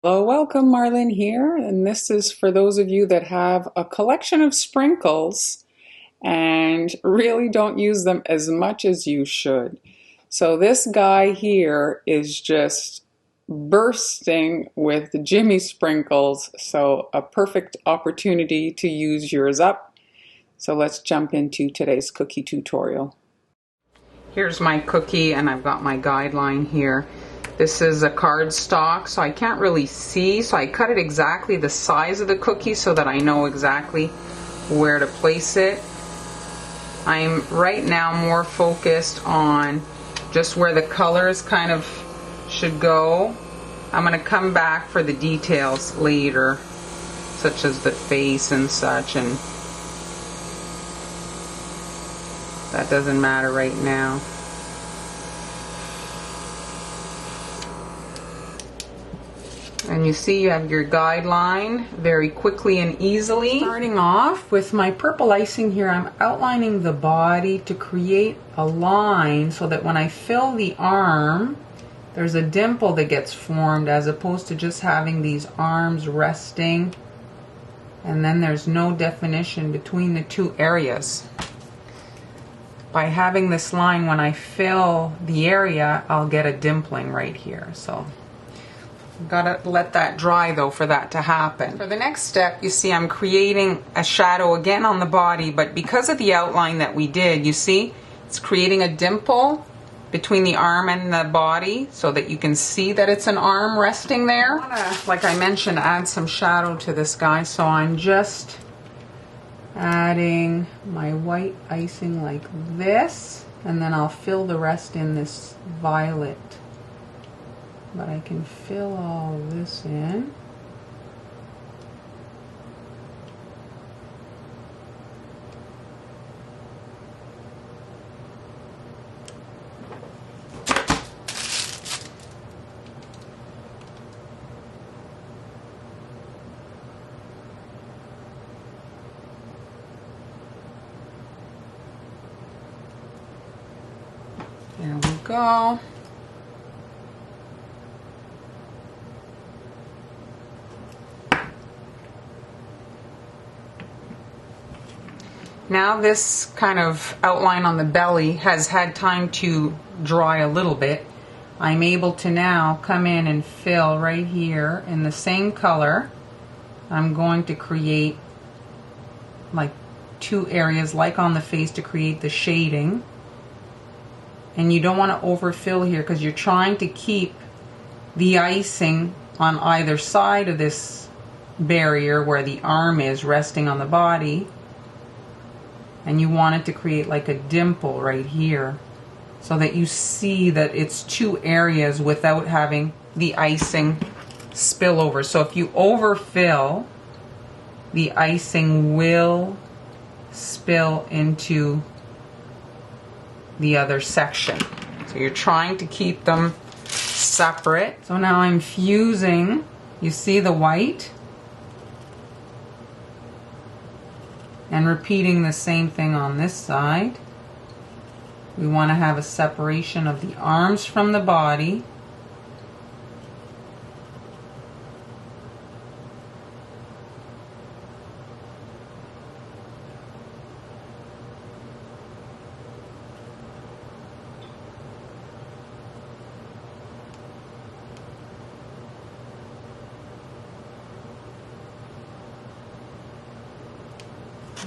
Hello, welcome, Marlene here, and this is for those of you that have a collection of sprinkles and really don't use them as much as you should. So this guy here is just bursting with Jimmy sprinkles, so a perfect opportunity to use yours up. So let's jump into today's cookie tutorial. Here's my cookie, and I've got my guideline here. This is a cardstock, so I can't really see, so I cut it exactly the size of the cookie so that I know exactly where to place it. I'm right now more focused on just where the colors kind of should go. I'm going to come back for the details later, such as the face and such, and that doesn't matter right now. And you see you have your guideline very quickly and easily. Starting off with my purple icing here, I'm outlining the body to create a line so that when I fill the arm, there's a dimple that gets formed as opposed to just having these arms resting and then there's no definition between the two areas. By having this line, when I fill the area, I'll get a dimpling right here. So gotta let that dry though for that to happen. For the next step, you see I'm creating a shadow again on the body, but because of the outline that we did, you see it's creating a dimple between the arm and the body so that you can see that it's an arm resting there. I wanna, like I mentioned, add some shadow to this guy, so I'm just adding my white icing like this, and then I'll fill the rest in this violet. But I can fill all this in. There we go. Now this kind of outline on the belly has had time to dry a little bit. I'm able to now come in and fill right here in the same color. I'm going to create like two areas like on the face to create the shading. And you don't want to overfill here because you're trying to keep the icing on either side of this barrier where the arm is resting on the body. And you want it to create like a dimple right here so that you see that it's two areas without having the icing spill over. So if you overfill, the icing will spill into the other section. So you're trying to keep them separate. So now I'm fusing, you see the white? And repeating the same thing on this side. We want to have a separation of the arms from the body.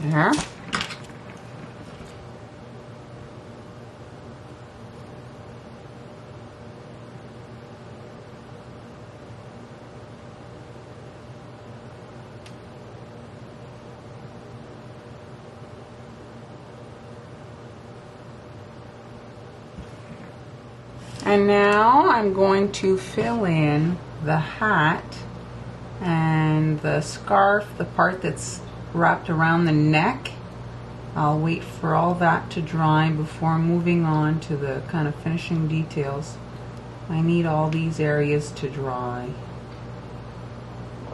There. And now I'm going to fill in the hat and the scarf, the part that's wrapped around the neck. I'll wait for all that to dry before moving on to the kind of finishing details. I need all these areas to dry.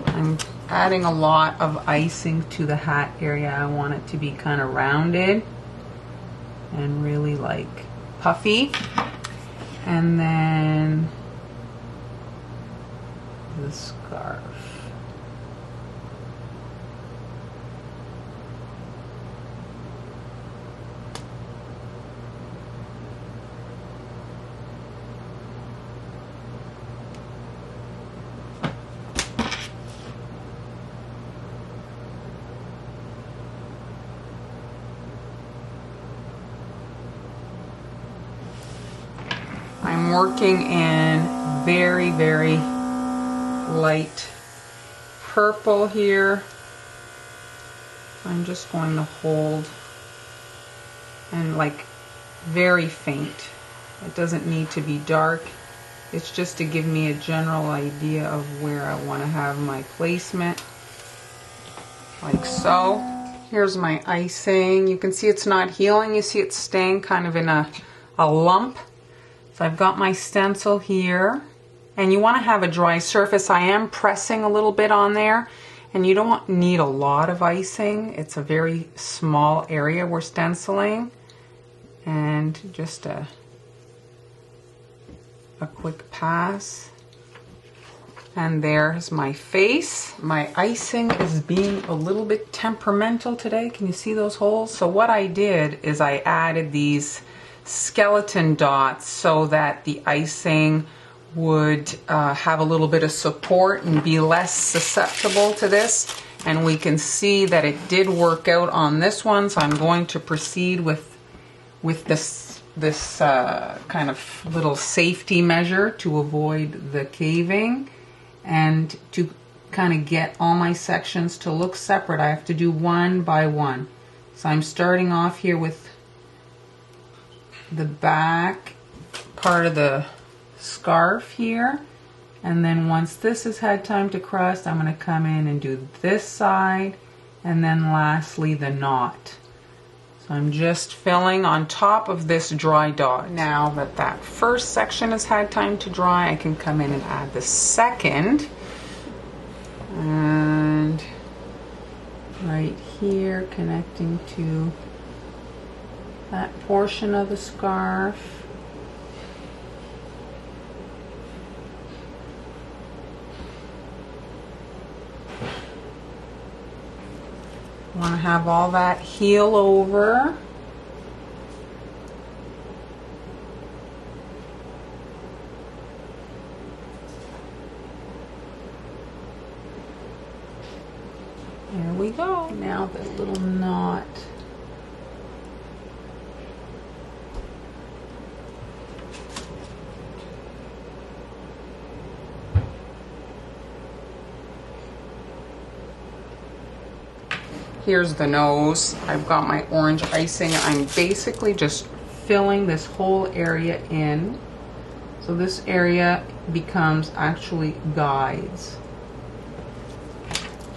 I'm adding a lot of icing to the hat area. I want it to be kind of rounded and really like puffy. And then the scarf. I'm working in very, very light purple here. I'm just going to hold and like very faint. It doesn't need to be dark. It's just to give me a general idea of where I want to have my placement. Like so. Here's my icing. You can see it's not healing. You see it's staying kind of in a lump. So I've got my stencil here, and you want to have a dry surface. I am pressing a little bit on there, and you don't need a lot of icing. It's a very small area we're stenciling, and just a quick pass. And there's my face. My icing is being a little bit temperamental today. Can you see those holes? So what I did is I added these skeleton dots so that the icing would have a little bit of support and be less susceptible to this. And we can see that it did work out on this one, so I'm going to proceed with this kind of little safety measure to avoid the caving, and to kind of get all my sections to look separate. I have to do one by one. So I'm starting off here with the back part of the scarf here, and then once this has had time to crust, I'm going to come in and do this side, and then lastly the knot. So I'm just filling on top of this dry dot. Now that that first section has had time to dry, I can come in and add the second, and right here connecting to that portion of the scarf. Want to have all that heel over. There we go. Now the little knot. Here's the nose. I've got my orange icing. I'm basically just filling this whole area in. So this area becomes actually guides.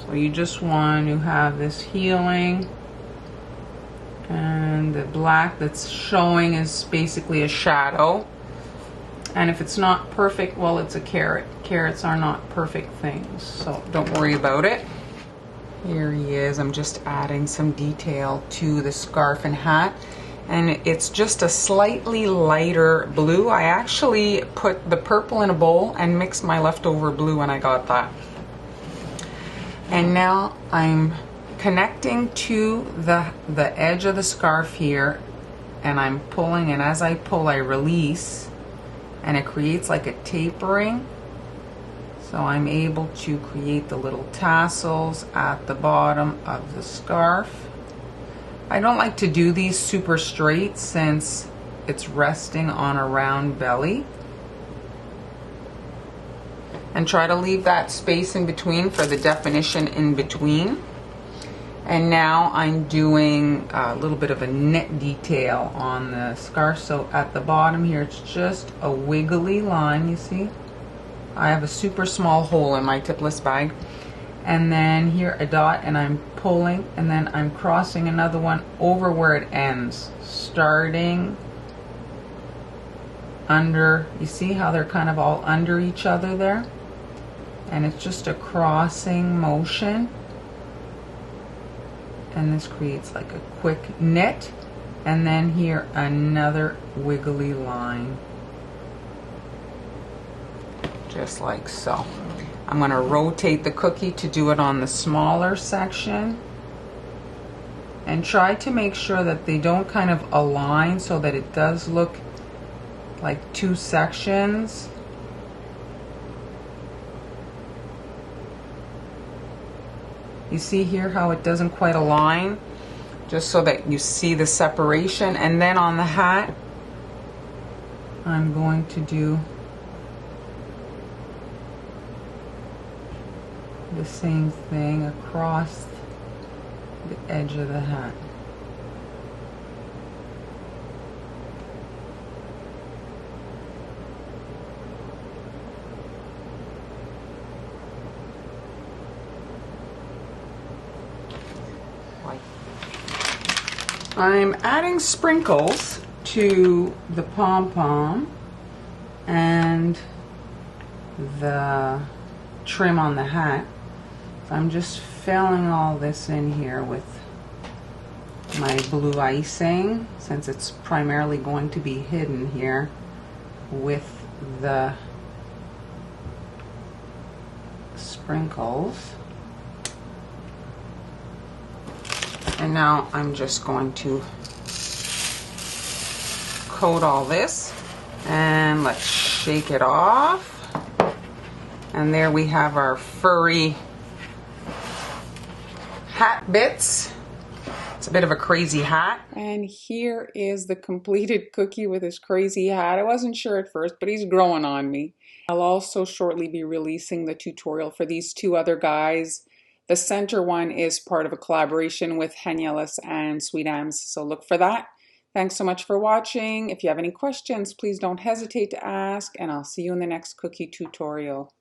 So you just want to have this healing, and the black that's showing is basically a shadow. And if it's not perfect, well, it's a carrot. Carrots are not perfect things, so don't worry about it. Here he is. I'm just adding some detail to the scarf and hat, and it's just a slightly lighter blue. I actually put the purple in a bowl and mixed my leftover blue when I got that. And now I'm connecting to the edge of the scarf here, and I'm pulling, and as I pull I release, and it creates like a tapering. So I'm able to create the little tassels at the bottom of the scarf. I don't like to do these super straight since it's resting on a round belly. And try to leave that space in between for the definition in between. And now I'm doing a little bit of a knit detail on the scarf. So at the bottom here, it's just a wiggly line, you see? I have a super small hole in my tipless bag, and then here a dot, and I'm pulling, and then I'm crossing another one over where it ends, starting under. You see how they're kind of all under each other there, and it's just a crossing motion, and this creates like a quick knit, and then here another wiggly line. Just like so. I'm going to rotate the cookie to do it on the smaller section. And try to make sure that they don't kind of align so that it does look like two sections. You see here how it doesn't quite align? Just so that you see the separation. And then on the hat, I'm going to do the same thing across the edge of the hat. I'm adding sprinkles to the pom-pom and the trim on the hat. So I'm just filling all this in here with my blue icing, since it's primarily going to be hidden here with the sprinkles. And now I'm just going to coat all this, and let's shake it off. And there we have our furry hat bits. It's a bit of a crazy hat. And here is the completed cookie with his crazy hat. I wasn't sure at first, but he's growing on me. I'll also shortly be releasing the tutorial for these two other guys. The center one is part of a collaboration with Henyelis and Sweet Ams, so look for that. Thanks so much for watching. If you have any questions, please don't hesitate to ask, and I'll see you in the next cookie tutorial.